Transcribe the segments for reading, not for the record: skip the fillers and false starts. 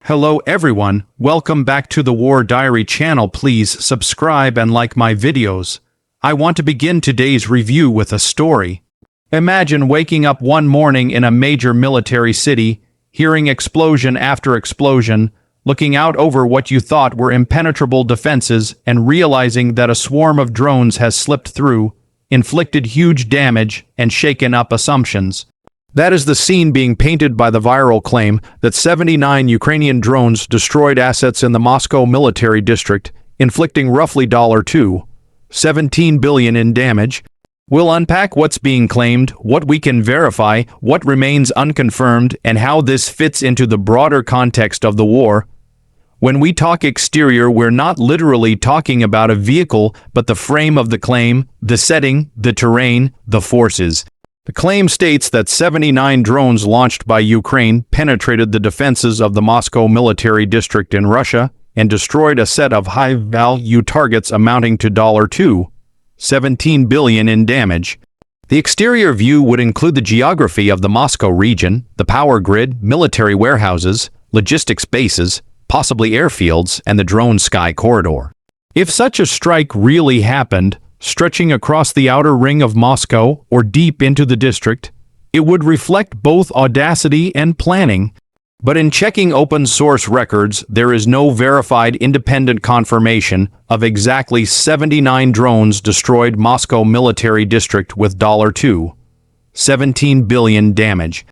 Hello everyone, welcome back to the War Diary channel. Please subscribe and like my videos. I want to begin today's review with a story. Imagine waking up one morning in a major military city, hearing explosion after explosion, looking out over what you thought were impenetrable defenses and realizing that a swarm of drones has slipped through, inflicted huge damage, and shaken up assumptions. That is the scene being painted by the viral claim that 79 Ukrainian drones destroyed assets in the Moscow military district, inflicting roughly $17 billion in damage. We'll unpack what's being claimed, what we can verify, what remains unconfirmed, and how this fits into the broader context of the war. When we talk exterior, we're not literally talking about a vehicle, but the frame of the claim, the setting, the terrain, the forces. The claim states that 79 drones launched by Ukraine penetrated the defenses of the Moscow military district in Russia and destroyed a set of high-value targets amounting to $17 billion in damage. The exterior view would include the geography of the Moscow region, the power grid, military warehouses, logistics bases, possibly airfields, and the drone sky corridor. If such a strike really happened, stretching across the outer ring of Moscow or deep into the district, it would reflect both audacity and planning. But in checking open-source records, there is no verified independent confirmation of exactly 79 drones destroyed Moscow military district with $17 billion damage.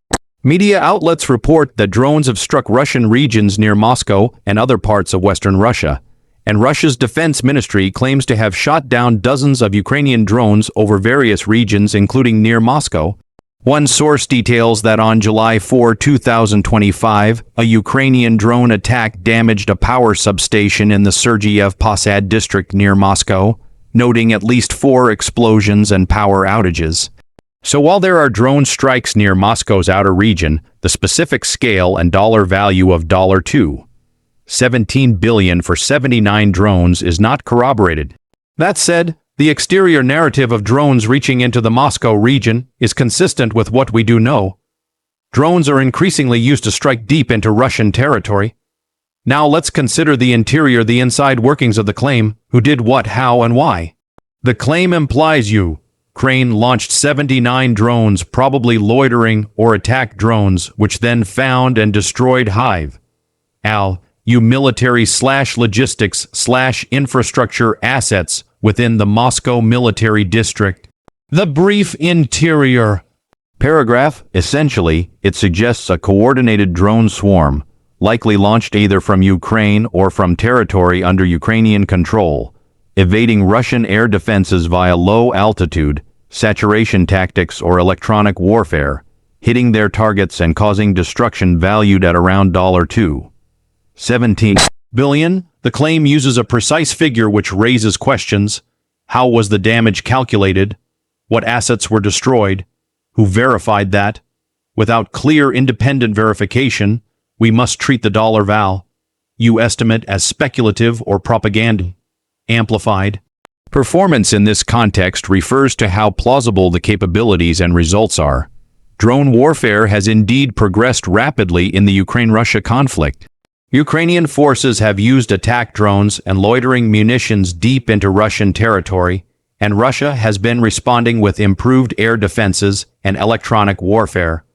Media outlets report that drones have struck Russian regions near Moscow and other parts of western Russia, and Russia's defense ministry claims to have shot down dozens of Ukrainian drones over various regions, including near Moscow. One source details that on July 4, 2025, a Ukrainian drone attack damaged a power substation in the Sergiev Posad district near Moscow, noting at least 4 explosions and power outages. So while there are drone strikes near Moscow's outer region, the specific scale and dollar value of $17 billion for 79 drones is not corroborated. That said, the exterior narrative of drones reaching into the Moscow region is consistent with what we do know. Drones are increasingly used to strike deep into Russian territory. Now let's consider the interior, the inside workings of the claim, who did what, how, and why. The claim implies Ukraine launched 79 drones, probably loitering or attack drones, which then found and destroyed military/logistics/infrastructure assets within the Moscow military district. The brief interior paragraph, essentially, it suggests a coordinated drone swarm, likely launched either from Ukraine or from territory under Ukrainian control, evading Russian air defenses via low-altitude, saturation tactics or electronic warfare, hitting their targets and causing destruction valued at around $17 billion. The claim uses a precise figure which raises questions. How was the damage calculated? What assets were destroyed? Who verified that? Without clear independent verification, we must treat the dollar value estimate as speculative or propaganda amplified. Performance in this context refers to how plausible the capabilities and results are. Drone warfare has indeed progressed rapidly in the Ukraine-Russia conflict. Ukrainian forces have used attack drones and loitering munitions deep into Russian territory, and Russia has been responding with improved air defenses and electronic warfare.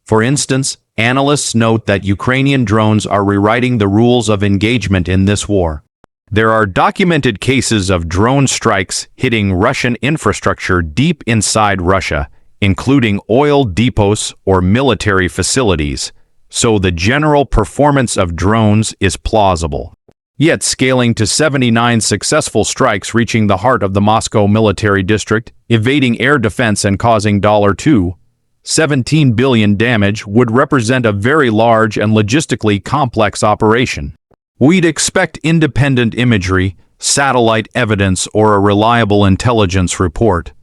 For instance, analysts note that Ukrainian drones are rewriting the rules of engagement in this war. There are documented cases of drone strikes hitting Russian infrastructure deep inside Russia, including oil depots or military facilities. So the general performance of drones is plausible. Yet scaling to 79 successful strikes reaching the heart of the Moscow military district, evading air defense and causing $17 billion damage would represent a very large and logistically complex operation. We'd expect independent imagery, satellite evidence, or a reliable intelligence report.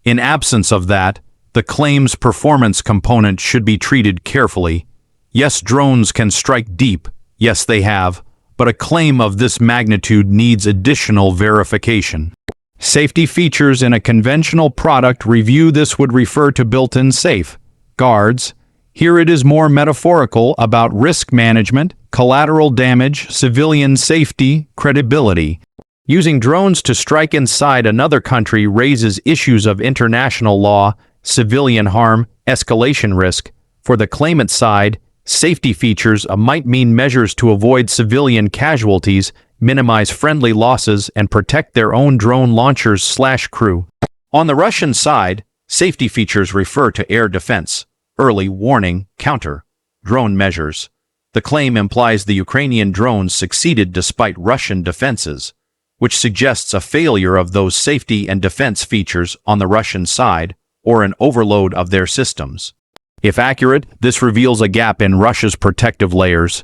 In absence of that, the claim's performance component should be treated carefully. Yes, drones can strike deep. Yes, they have. But a claim of this magnitude needs additional verification. Safety features in a conventional product review. This would refer to built-in safe guards, Here it is more metaphorical about risk management, collateral damage, civilian safety, credibility. Using drones to strike inside another country raises issues of international law, civilian harm, escalation risk. For the claimant side, safety features might mean measures to avoid civilian casualties, minimize friendly losses, and protect their own drone launchers/crew. On the Russian side, safety features refer to air defense, early warning, counter, drone measures. The claim implies the Ukrainian drones succeeded despite Russian defenses, which suggests a failure of those safety and defense features on the Russian side or an overload of their systems. If accurate, this reveals a gap in Russia's protective layers.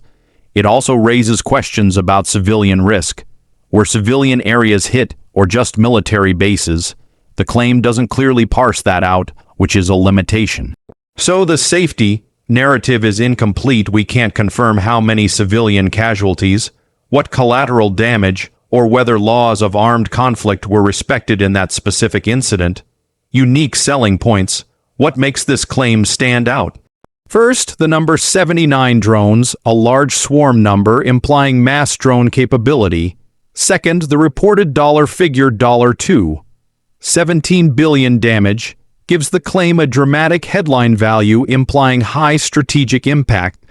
It also raises questions about civilian risk. Were civilian areas hit or just military bases? The claim doesn't clearly parse that out, which is a limitation. So the safety narrative is incomplete. We can't confirm how many civilian casualties, what collateral damage, or whether laws of armed conflict were respected in that specific incident. Unique selling points. What makes this claim stand out? First, the number 79 drones, a large swarm number implying mass drone capability. Second, the reported dollar figure $2. 17 billion damage gives the claim a dramatic headline value implying high strategic impact.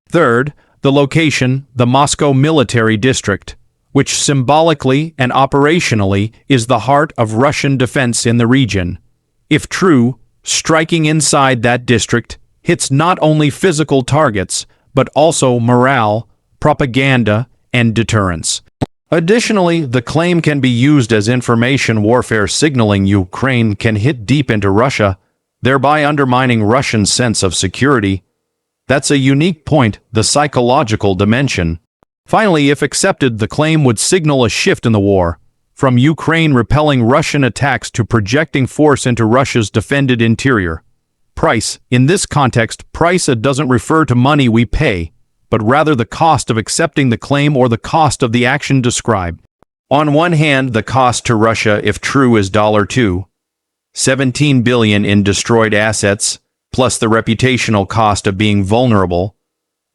Third, the location, the Moscow Military District, which symbolically and operationally is the heart of Russian defense in the region. If true, striking inside that district hits not only physical targets, but also morale, propaganda, and deterrence. Additionally, the claim can be used as information warfare, signaling Ukraine can hit deep into Russia, thereby undermining Russia's sense of security. That's a unique point, the psychological dimension. Finally, if accepted, the claim would signal a shift in the war, from Ukraine repelling Russian attacks to projecting force into Russia's defended interior. Price. In this context, price doesn't refer to money we pay, but rather the cost of accepting the claim or the cost of the action described. On one hand, the cost to Russia, if true, is $2. 17 billion in destroyed assets, plus the reputational cost of being vulnerable.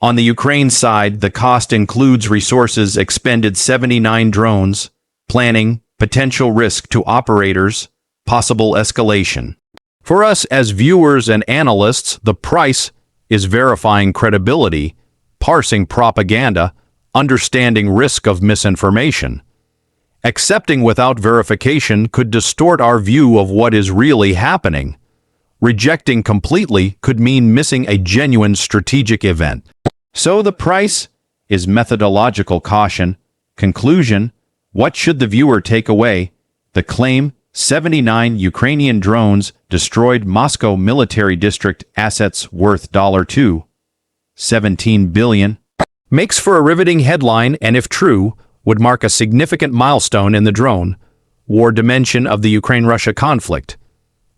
On the Ukraine side, the cost includes resources expended, 79 drones, planning, potential risk to operators, possible escalation. For us as viewers and analysts, the price is verifying credibility, parsing propaganda, understanding risk of misinformation. Accepting without verification could distort our view of what is really happening. Rejecting completely could mean missing a genuine strategic event. So the price is methodological caution. Conclusion: what should the viewer take away? The claim, 79 Ukrainian drones destroyed Moscow Military District, assets worth $2. 17 billion, makes for a riveting headline, and if true, would mark a significant milestone in the drone war dimension of the Ukraine-Russia conflict.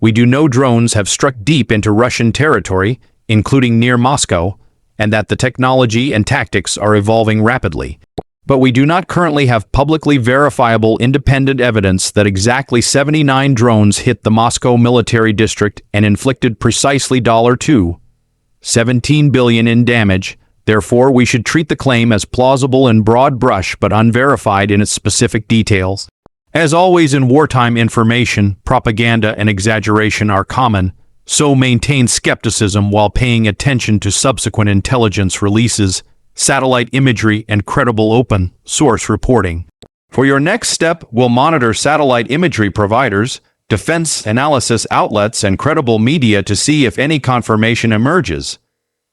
We do know drones have struck deep into Russian territory, including near Moscow, and that the technology and tactics are evolving rapidly. But we do not currently have publicly verifiable independent evidence that exactly 79 drones hit the Moscow Military District and inflicted precisely $2. 17 billion in damage. Therefore, we should treat the claim as plausible in broad brush but unverified in its specific details. As always in wartime, information, propaganda, and exaggeration are common, so maintain skepticism while paying attention to subsequent intelligence releases, satellite imagery, and credible open source reporting. For your next step, we'll monitor satellite imagery providers, defense analysis outlets, and credible media to see if any confirmation emerges.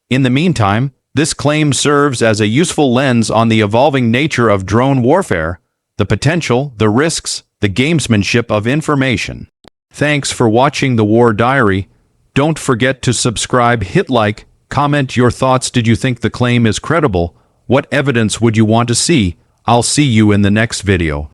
In the meantime, this claim serves as a useful lens on the evolving nature of drone warfare, the potential, the risks, the gamesmanship of information. Thanks for watching the War Diary. Don't forget to subscribe, hit like, comment your thoughts. Did you think the claim is credible? What evidence would you want to see? I'll see you in the next video.